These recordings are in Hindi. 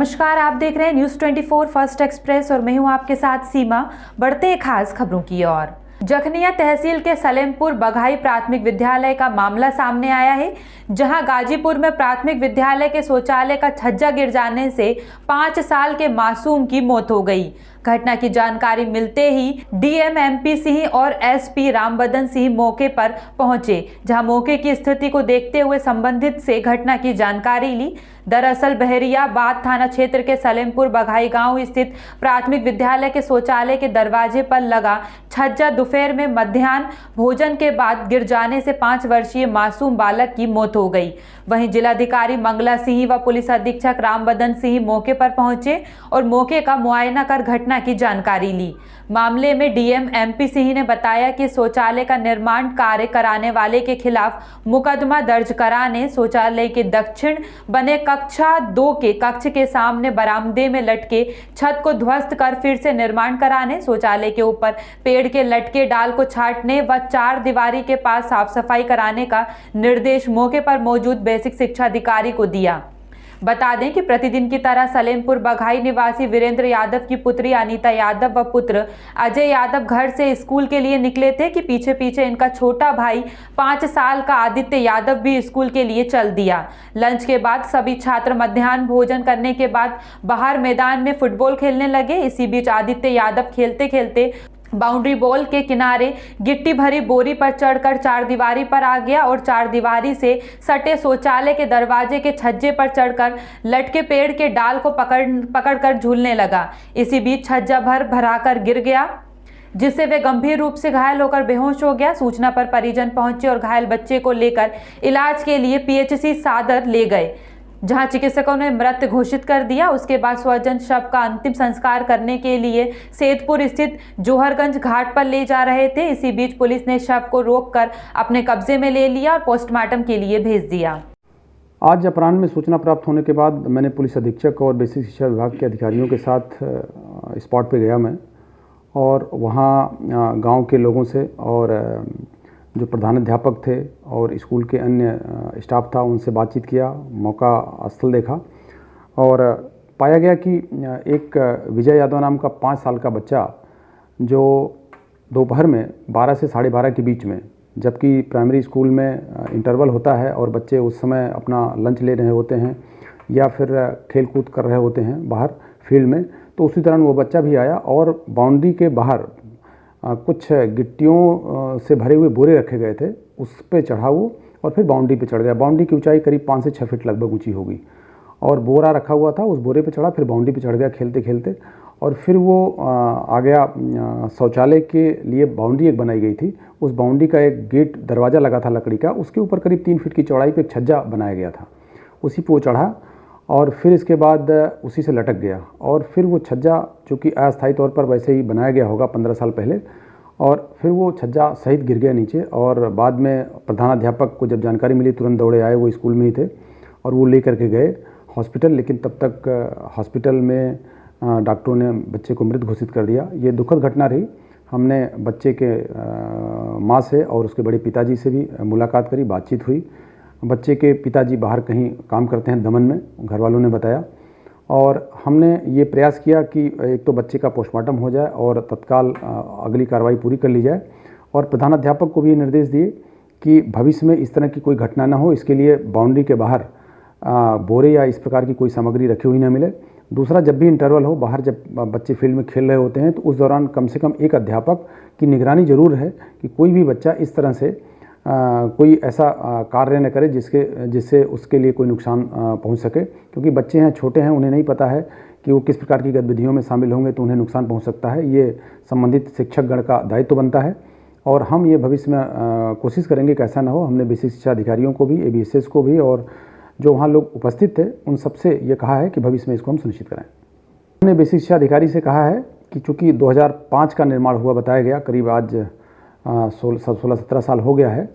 नमस्कार, आप देख रहे हैं न्यूज़ 24 फर्स्ट एक्सप्रेस और मैं हूं आपके साथ सीमा। बढ़ते हैं खास खबरों की ओर। जखनिया तहसील के सलेमपुर बघाई प्राथमिक विद्यालय का मामला सामने आया है, जहां गाजीपुर में प्राथमिक विद्यालय के शौचालय का छज्जा गिर जाने से 5 साल के मासूम की मौत हो गई। घटना की जानकारी मिलते ही डीएम एमपी सिंह और एसपी रामबदन सिंह मौके पर पहुंचे, जहां मौके की स्थिति को देखते हुए संबंधित से घटना की जानकारी ली। दरअसल बहरियाबाद थाना क्षेत्र के सलेमपुर बघाई गांव स्थित प्राथमिक विद्यालय के शौचालय के दरवाजे पर लगा छज्जा दोपहर में मध्याह्न भोजन के बाद गिर जाने से 5 वर्षीय मासूम बालक की मौत हो गई। वहीं जिलाधिकारी मंगला सिंह व पुलिस अधीक्षक रामबदन सिंह मौके पर पहुंचे और मौके का मुआयना कर घटना की जानकारी ली। मामले में डीएम एमपी सिंह ने बताया कि शौचालय का निर्माण कार्य कराने वाले के खिलाफ मुकदमा दर्ज कराने, शौचालय के दक्षिण बने कक्षा 2 के कक्ष के सामने बरामदे में लटके छत को ध्वस्त कर फिर से निर्माण कराने, शौचालय के ऊपर पेड़ के लटके डाल को छाटने व 4 दीवारी के पास साफ सफाई कराने का निर्देश मौके पर मौजूद बेसिक शिक्षा अधिकारी को दिया। बता दें कि प्रतिदिन की तरह सलेमपुर बघाई निवासी वीरेंद्र यादव की पुत्री अनीता यादव व पुत्र अजय यादव घर से स्कूल के लिए निकले थे कि पीछे पीछे इनका छोटा भाई 5 साल का आदित्य यादव भी स्कूल के लिए चल दिया। लंच के बाद सभी छात्र मध्याह्न भोजन करने के बाद बाहर मैदान में फुटबॉल खेलने लगे। इसी बीच आदित्य यादव खेलते खेलते बाउंड्री बॉल के किनारे गिट्टी भरी बोरी पर चढ़कर 4 दीवारी पर आ गया और 4 दीवारी से सटे शौचालय के दरवाजे के छज्जे पर चढ़कर लटके पेड़ के डाल को पकड़कर झूलने लगा। इसी बीच छज्जा भराकर गिर गया, जिससे वे गंभीर रूप से घायल होकर बेहोश हो गया। सूचना पर परिजन पहुंचे और घायल बच्चे को लेकर इलाज के लिए पीएचसी सादर ले गए, जहां चिकित्सकों ने मृत घोषित कर दिया। उसके बाद स्वजन शव का अंतिम संस्कार करने के लिए सैदपुर स्थित जोहरगंज घाट पर ले जा रहे थे। इसी बीच पुलिस ने शव को रोककर अपने कब्जे में ले लिया और पोस्टमार्टम के लिए भेज दिया। आज अपराह्न में सूचना प्राप्त होने के बाद मैंने पुलिस अधीक्षक और बेसिक शिक्षा विभाग के अधिकारियों के साथ स्पॉट पे गया मैं, और वहाँ गांव के लोगों से और जो प्रधानाध्यापक थे और स्कूल के अन्य स्टाफ था उनसे बातचीत किया, मौका स्थल देखा और पाया गया कि एक विजय यादव नाम का 5 साल का बच्चा जो दोपहर में 12 से 12:30 के बीच में, जबकि प्राइमरी स्कूल में इंटरवल होता है और बच्चे उस समय अपना लंच ले रहे होते हैं या फिर खेल कूद कर रहे होते हैं बाहर फील्ड में, तो उसी दौरान वो बच्चा भी आया और बाउंड्री के बाहर कुछ गिट्टियों से भरे हुए बोरे रखे गए थे, उस पे चढ़ा वो और फिर बाउंड्री पे चढ़ गया। बाउंड्री की ऊंचाई करीब 5 से 6 फीट लगभग ऊंची होगी और बोरा रखा हुआ था, उस बोरे पे चढ़ा, फिर बाउंड्री पे चढ़ गया खेलते खेलते, और फिर वो आ गया शौचालय के लिए बाउंड्री एक बनाई गई थी, उस बाउंड्री का एक गेट दरवाज़ा लगा था लकड़ी का, उसके ऊपर करीब 3 फीट की चौड़ाई पर एक छज्जा बनाया गया था, उसी पर वो चढ़ा और फिर इसके बाद उसी से लटक गया। और फिर वो छज्जा चूँकि अस्थायी तौर पर वैसे ही बनाया गया होगा 15 साल पहले, और फिर वो छज्जा सहित गिर गया नीचे। और बाद में प्रधानाध्यापक को जब जानकारी मिली तुरंत दौड़े आए, वो स्कूल में ही थे और वो ले करके गए हॉस्पिटल, लेकिन तब तक हॉस्पिटल में डॉक्टरों ने बच्चे को मृत घोषित कर दिया। ये दुखद घटना रही। हमने बच्चे के माँ से और उसके बड़े पिताजी से भी मुलाकात करी, बातचीत हुई। बच्चे के पिताजी बाहर कहीं काम करते हैं दमन में, घर वालों ने बताया, और हमने ये प्रयास किया कि एक तो बच्चे का पोस्टमार्टम हो जाए और तत्काल अगली कार्रवाई पूरी कर ली जाए, और प्रधानाध्यापक को भी ये निर्देश दिए कि भविष्य में इस तरह की कोई घटना ना हो, इसके लिए बाउंड्री के बाहर बोरे या इस प्रकार की कोई सामग्री रखी हुई ना मिले। दूसरा, जब भी इंटरवल हो, बाहर जब बच्चे फील्ड में खेल रहे होते हैं तो उस दौरान कम से कम एक अध्यापक की निगरानी जरूर है कि कोई भी बच्चा इस तरह से कोई ऐसा कार्य न करे जिससे उसके लिए कोई नुकसान पहुंच सके, क्योंकि बच्चे हैं, छोटे हैं, उन्हें नहीं पता है कि वो किस प्रकार की गतिविधियों में शामिल होंगे तो उन्हें नुकसान पहुंच सकता है। ये संबंधित शिक्षकगण का दायित्व बनता है और हम ये भविष्य में कोशिश करेंगे कि ऐसा ना हो। हमने बेसिक शिक्षा अधिकारियों को भी, ABSS को भी और जो वहाँ लोग उपस्थित थे उन सबसे ये कहा है कि भविष्य में इसको हम सुनिश्चित कराएँ। हमने बेसिक शिक्षा अधिकारी से कहा है कि चूँकि 2005 का निर्माण हुआ बताया गया, करीब आज 16-17 साल हो गया है,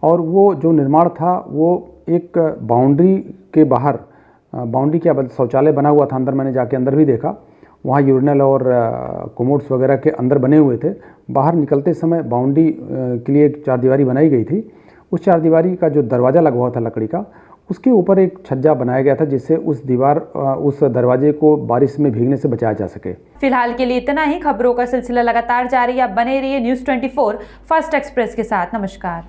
और वो जो निर्माण था वो एक बाउंड्री के बाहर, बाउंड्री क्या शौचालय बना हुआ था, अंदर मैंने जाके अंदर भी देखा, वहाँ यूरिनल और कोमोड्स वगैरह के अंदर बने हुए थे। बाहर निकलते समय बाउंड्री के लिए एक 4 दीवारी बनाई गई थी, उस 4 दीवारी का जो दरवाज़ा लगा हुआ था लकड़ी का, उसके ऊपर एक छज्जा बनाया गया था जिससे उस दरवाजे को बारिश में भीगने से बचाया जा सके। फिलहाल के लिए इतना ही। खबरों का सिलसिला लगातार जारी है। आप बने रहिए न्यूज़ 24 फर्स्ट एक्सप्रेस के साथ। नमस्कार।